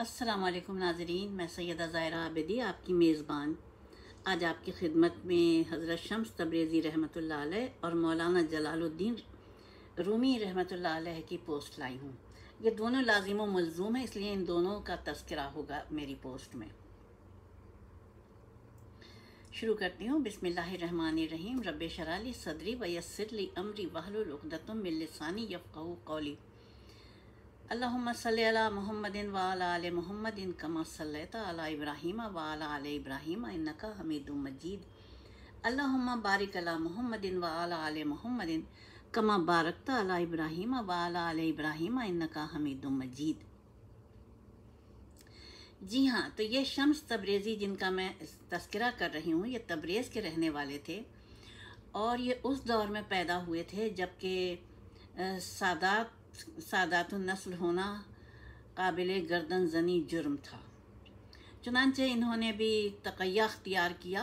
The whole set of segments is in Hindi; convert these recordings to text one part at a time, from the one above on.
अस्सलाम वालेकुम नाज़रीन, मैं सैयदा ज़ाहिरा आबिदी आपकी मेज़बान आज आपकी खिदमत में हज़रत शम्स तबरेज़ी रहमतुल्लाह अलैह और मौलाना जलालुद्दीन रूमी रहमतुल्लाह अलैह की पोस्ट लाई हूँ। ये दोनों लाजिम व मलजूम है, इसलिए इन दोनों का तज़किरा होगा मेरी पोस्ट में। शुरू करती हूँ। बिस्मिल्लाहिर्रहमानिर्रहीम। रब्बे शरह ली सदरी व यस्सिर ली अमरी वहलुल उक़दतम मिन लिसानी यफ़क़हू क़ौली। अल्लाहुम्मा सल्लि अला मुहम्मदिन व अला आलि मुहम्मदिन कमा सल्लैता अला इब्राहीम व अला आलि इब्राहीम इन्नका हमीदुम मजीद। अल्लाहुम्मा बारिक अला मुहम्मदिन व अला आलि मुहम्मदिन कमा बारकता अला इब्राहीम व अला आलि इब्राहीम इन्नका हमीदुम मजीद। जी हाँ, तो ये शम्स तबरेज़ी जिनका मैं तज़किरा कर रही हूँ, ये तबरेज़ के रहने वाले थे और ये उस दौर में पैदा हुए थे जबकि सादातुन नस्ल होना काबिल गर्दन ज़नी जुर्म था। चुनांचे इन्होंने भी तक़य्या अख्तियार किया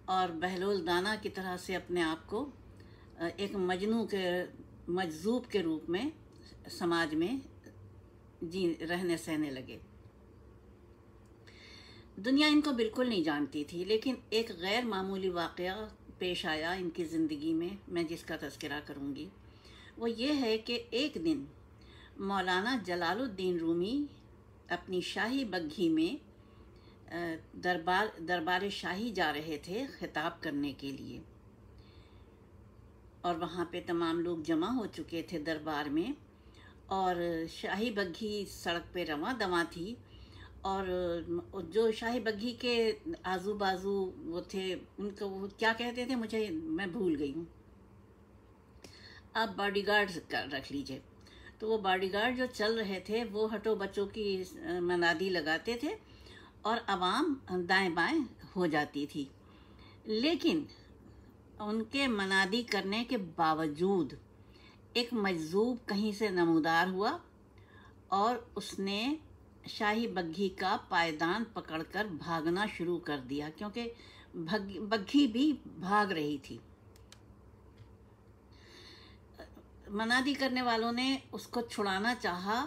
और बहलोल दाना की तरह से अपने आप को एक मजजूब के रूप में समाज में रहने सहने लगे। दुनिया इनको बिल्कुल नहीं जानती थी, लेकिन एक गैर मामूली वाक़या पेश आया इनकी ज़िंदगी में, मैं जिसका तज़किरा करूँगी। वो ये है कि एक दिन मौलाना जलालुद्दीन रूमी अपनी शाही बग्घी में दरबार शाही जा रहे थे खिताब करने के लिए, और वहाँ पे तमाम लोग जमा हो चुके थे दरबार में, और शाही बग्घी सड़क पे रवां दवां थी, और जो शाही बग्घी के आजू बाजू वो थे, उनको वो क्या कहते थे मैं भूल गई हूँ, आप बॉडीगार्ड रख लीजिए। तो वो बॉडीगार्ड जो चल रहे थे वो हटो बच्चों की मनादी लगाते थे और आवाम दाएं बाएं हो जाती थी। लेकिन उनके मनादी करने के बावजूद एक मजजूब कहीं से नमूदार हुआ और उसने शाही बग्घी का पायदान पकड़कर भागना शुरू कर दिया, क्योंकि बग्घी भी भाग रही थी। मनादी करने वालों ने उसको छुड़ाना चाहा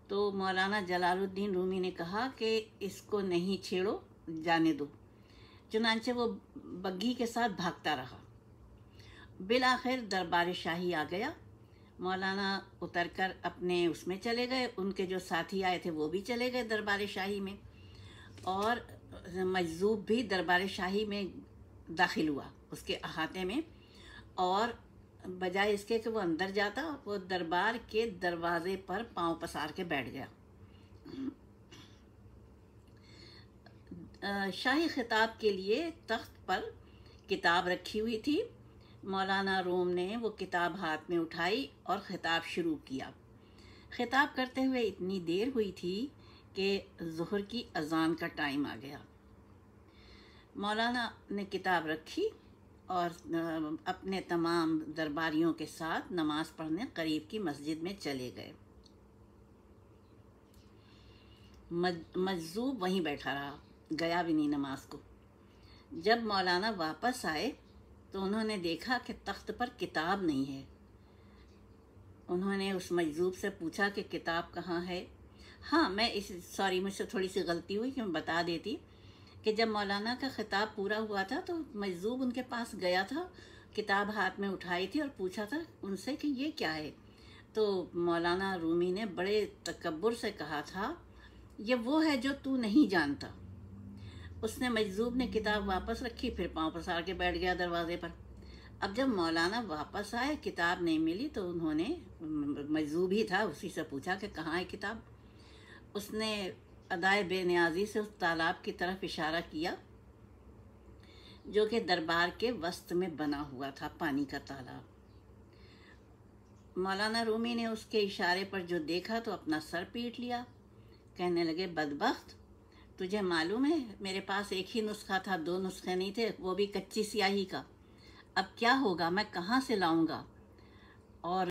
तो मौलाना जलालुद्दीन रूमी ने कहा कि इसको नहीं छेड़ो, जाने दो। चुनांचे वो बग्घी के साथ भागता रहा। बिलाखिर दरबार शाही आ गया। मौलाना उतरकर अपने उसमें चले गए, उनके जो साथी आए थे वो भी चले गए दरबार शाही में, और मजजूब भी दरबार शाही में दाखिल हुआ उसके अहाते में, और बजाय इसके कि वो अंदर जाता, वो दरबार के दरवाजे पर पांव पसार के बैठ गया। शाही खिताब के लिए तख्त पर किताब रखी हुई थी। मौलाना रूम ने वो किताब हाथ में उठाई और ख़िताब शुरू किया। ख़िताब करते हुए इतनी देर हुई थी कि ज़ुहर की अज़ान का टाइम आ गया। मौलाना ने किताब रखी और अपने तमाम दरबारियों के साथ नमाज पढ़ने करीब की मस्जिद में चले गए। मजजूब वहीं बैठा रहा, गया भी नहीं नमाज को। जब मौलाना वापस आए तो उन्होंने देखा कि तख्त पर किताब नहीं है। उन्होंने उस मजजूब से पूछा कि किताब कहाँ है। हाँ, मुझसे थोड़ी सी गलती हुई कि मैं बता देती कि जब मौलाना का खिताब पूरा हुआ था तो मजजूब उनके पास गया था, किताब हाथ में उठाई थी और पूछा था उनसे कि ये क्या है। तो मौलाना रूमी ने बड़े तकब्बुर से कहा था, ये वो है जो तू नहीं जानता। उसने मजजूब ने किताब वापस रखी, फिर पांव पसार के बैठ गया दरवाजे पर। अब जब मौलाना वापस आए, किताब नहीं मिली, तो उन्होंने, मजजूब ही था, उसी से पूछा कि कहाँ है किताब। उसने अदाए बेनियाजी से उस तालाब की तरफ इशारा किया जो कि दरबार के वस्त में बना हुआ था, पानी का तालाब। मौलाना रूमी ने उसके इशारे पर जो देखा तो अपना सर पीट लिया। कहने लगे, बदबख्त, तुझे मालूम है मेरे पास एक ही नुस्खा था, 2 नुस्खे नहीं थे, वो भी कच्ची स्याही का। अब क्या होगा, मैं कहाँ से लाऊंगा। और